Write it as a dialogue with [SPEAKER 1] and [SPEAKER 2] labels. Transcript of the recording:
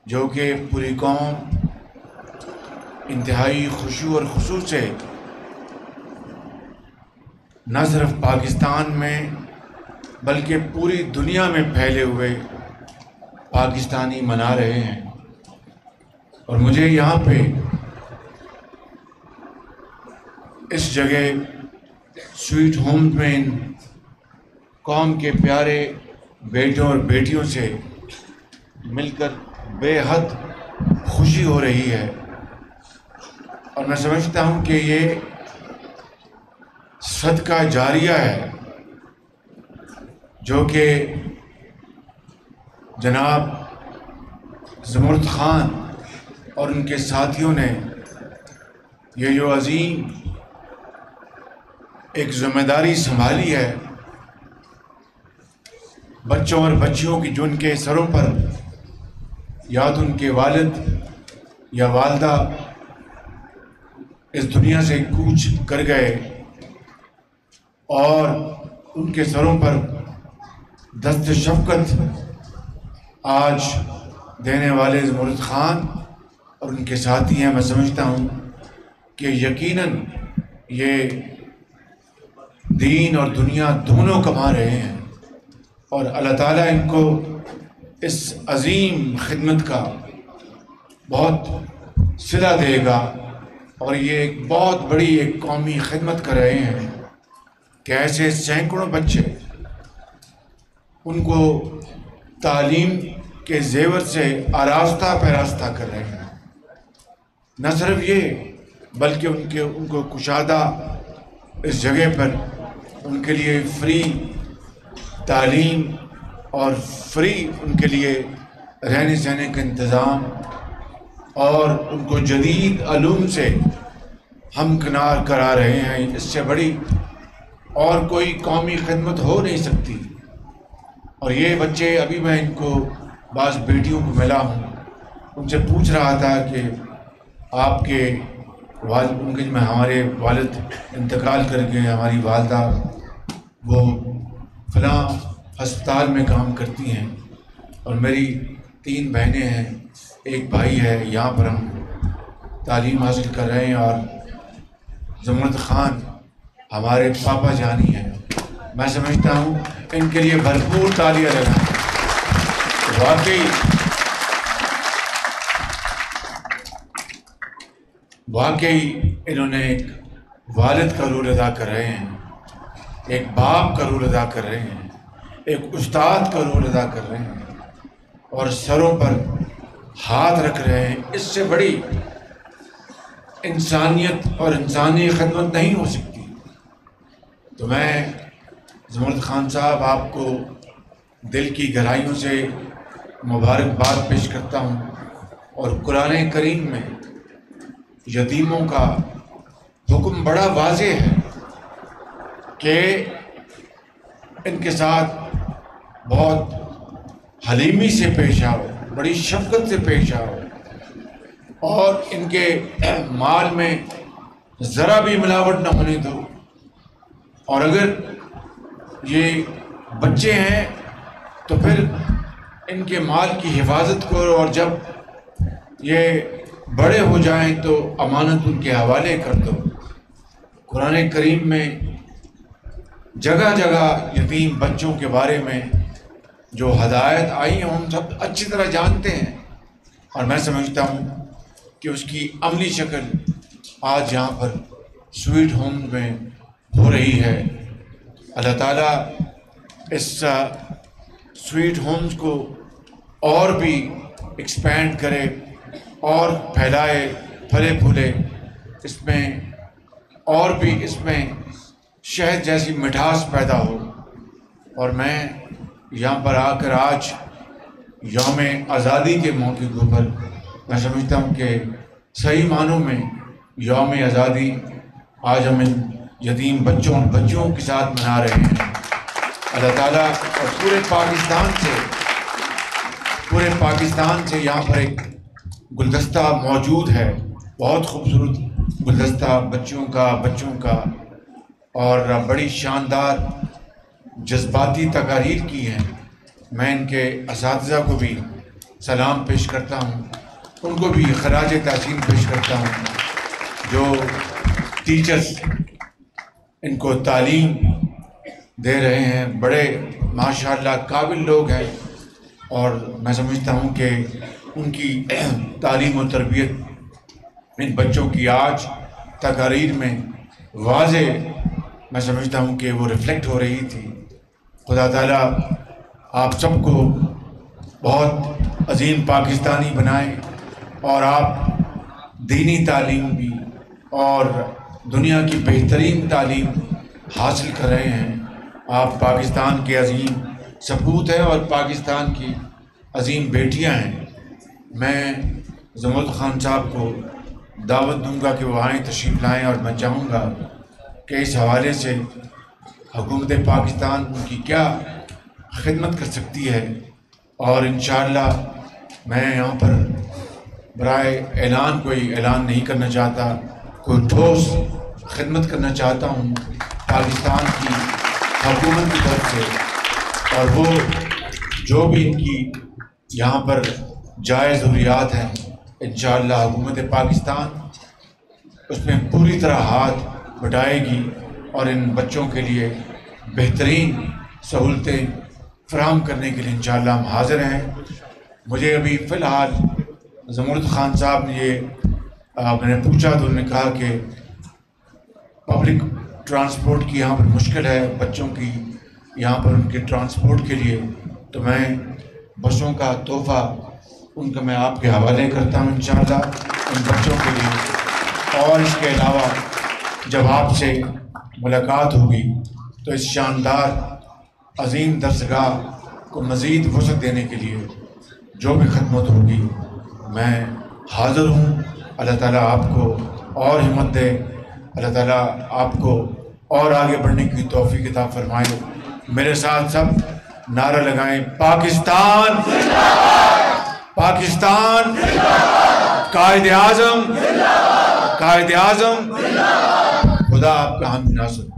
[SPEAKER 1] جو کہ پوری قوم انتہائی خشوع اور خضوع سے نہ صرف پاکستان میں بلکہ پوری دنیا میں پھیلے ہوئے پاکستانی منا رہے ہیں۔ اور مجھے یہاں پہ اس جگہ سویٹ ہوم میں ان قوم کے پیارے بیٹوں اور بیٹیوں سے مل کر بے حد خوشی ہو رہی ہے، اور میں سمجھتا ہوں کہ یہ صدقہ جاریہ ہے جو کہ جناب زمرد خان اور ان کے ساتھیوں نے یہ جو عظیم ایک ذمہ داری سنبھالی ہے بچوں اور بچیوں کی، جو ان کے سروں پر یا تو ان کے والد یا والدہ اس دنیا سے کوچ کر گئے اور ان کے سروں پر دست شفقت آج دینے والے زمرد خان اور ان کے ساتھی ہیں۔ میں سمجھتا ہوں کہ یقیناً یہ دین اور دنیا دونوں کما رہے ہیں، اور اللہ تعالیٰ ان کو اس عظیم خدمت کا بہت صلہ دے گا، اور یہ ایک بہت بڑی ایک قومی خدمت کر رہے ہیں کہ ایسے سینکڑوں بچے ان کو تعلیم کے زیور سے آراستہ پیراستہ کر رہے ہیں۔ نہ صرف یہ بلکہ ان کو کشادہ اس جگہ پر ان کے لیے فری تعلیم اور فری ان کے لیے رہنے سہنے کا انتظام، اور ان کو جدید علوم سے ہمکنار کرا رہے ہیں۔ اس سے بڑی اور کوئی قومی خدمت ہو نہیں سکتی۔ اور یہ بچے، ابھی میں ان کو بعض بیٹیوں کو ملا ہوں، ان سے پوچھ رہا تھا کہ آپ کے والد، ان کے ہمارے والد انتقال کر گئے، ہماری والدہ وہ فلاں ہسپتال میں کام کرتی ہیں، اور میری 3 بہنیں ہیں، ایک بھائی ہے، یہاں پر ہم تعلیم حاصل کر رہے ہیں، اور زمرد خان ہمارے پاپا جانی ہیں۔ میں سمجھتا ہوں ان کے لیے بھرپور تالیاں لگائیں۔ واقعی انہوں نے ایک والد کا رول ادا کر رہے ہیں، ایک باپ کا رول ادا کر رہے ہیں، ایک استاد کا رول ادا کر رہے ہیں، اور سروں پر ہاتھ رکھ رہے ہیں۔ اس سے بڑی انسانیت اور انسانی خدمت نہیں ہو سکتی۔ تو میں زمرد خان صاحب آپ کو دل کی گہرائیوں سے مبارکباد پیش کرتا ہوں، اور قرآن کریم میں یتیموں کا حکم بڑا واضح ہے کہ ان کے ساتھ بہت حلیمی سے پیش آؤ، بڑی شفقت سے پیش آؤ، اور ان کے مال میں ذرا بھی ملاوٹ نہ ہونے دو۔ اور اگر یہ بچے ہیں تو پھر ان کے مال کی حفاظت کرو، اور جب یہ بڑے ہو جائیں تو امانت ان کے حوالے کر دو۔ قرآن کریم میں جگہ جگہ یتیم بچوں کے بارے میں جو ہدایت آئی ہیں ہم سب اچھی طرح جانتے ہیں، اور میں سمجھتا ہوں کہ اس کی عملی شکل آج یہاں پر سویٹ ہوم میں ہو رہی ہے۔ اللہ تعالیٰ اس سویٹ ہومز کو اور بھی ایکسپینڈ کرے اور پھیلائے، پھلے پھولے، اس میں اور بھی اس میں شہد جیسی مٹھاس پیدا ہو۔ اور میں یہاں پر آ کر آج یوم آزادی کے موقع کے اوپر میں سمجھتا ہوں کہ صحیح معنوں میں یوم آزادی آج ہم ان یتیم بچوں اور بچیوں کے ساتھ منا رہے ہیں۔ اللہ تعالیٰ اور پورے پاکستان سے یہاں پر ایک گلدستہ موجود ہے، بہت خوبصورت گلدستہ بچوں کا، اور بڑی شاندار جذباتی تقاریر کی ہیں۔ میں ان کے اساتذہ کو بھی سلام پیش کرتا ہوں، ان کو بھی خراج تحسین پیش کرتا ہوں جو ٹیچرز ان کو تعلیم دے رہے ہیں، بڑے ماشاءاللہ قابل لوگ ہیں، اور میں سمجھتا ہوں کہ ان کی تعلیم و تربیت ان بچوں کی آج تقاریر میں واضح میں سمجھتا ہوں کہ وہ ریفلیکٹ ہو رہی تھی۔ خدا تعالیٰ آپ سب کو بہت عظیم پاکستانی بنائے، اور آپ دینی تعلیم بھی اور دنیا کی بہترین تعلیم حاصل کر رہے ہیں۔ آپ پاکستان کے عظیم سپوت ہیں اور پاکستان کی عظیم بیٹیاں ہیں۔ میں زمرد خان صاحب کو دعوت دوں گا کہ وہ آئیں، تشریف لائیں، اور میں چاہوں گا کہ اس حوالے سے حکومت پاکستان ان کی کیا خدمت کر سکتی ہے، اور انشاءاللہ میں یہاں پر برائے اعلان کوئی اعلان نہیں کرنا چاہتا، کوئی ٹھوس خدمت کرنا چاہتا ہوں پاکستان کی حکومت کی طرف سے، اور وہ جو بھی ان کی یہاں پر جائز ضروریات ہیں انشاءاللہ حکومت پاکستان اس میں پوری طرح ہاتھ بٹائے گی، اور ان بچوں کے لیے بہترین سہولتیں فراہم کرنے کے لیے انشاءاللہ ہم حاضر ہیں۔ مجھے ابھی فی الحال زمرد خان صاحب نے میں نے پوچھا تو انہوں نے کہا کہ پبلک ٹرانسپورٹ کی یہاں پر مشکل ہے بچوں کی، یہاں پر ان کے ٹرانسپورٹ کے لیے، تو میں بسوں کا تحفہ ان کا میں آپ کے حوالے کرتا ہوں انشاءاللہ ان بچوں کے لیے۔ اور اس کے علاوہ جب آپ سے ملاقات ہوگی تو اس شاندار عظیم درسگاہ کو مزید وسعت دینے کے لیے جو بھی خدمت ہوگی میں حاضر ہوں۔ اللہ تعالیٰ آپ کو اور ہمت دے، اللہ تعالیٰ آپ کو اور آگے بڑھنے کی توفیق عطا فرمائے۔ میرے ساتھ سب نعرہ لگائیں، پاکستان پاکستان، قائد اعظم قائد اعظم، خدا آپ کا حمد ناصر۔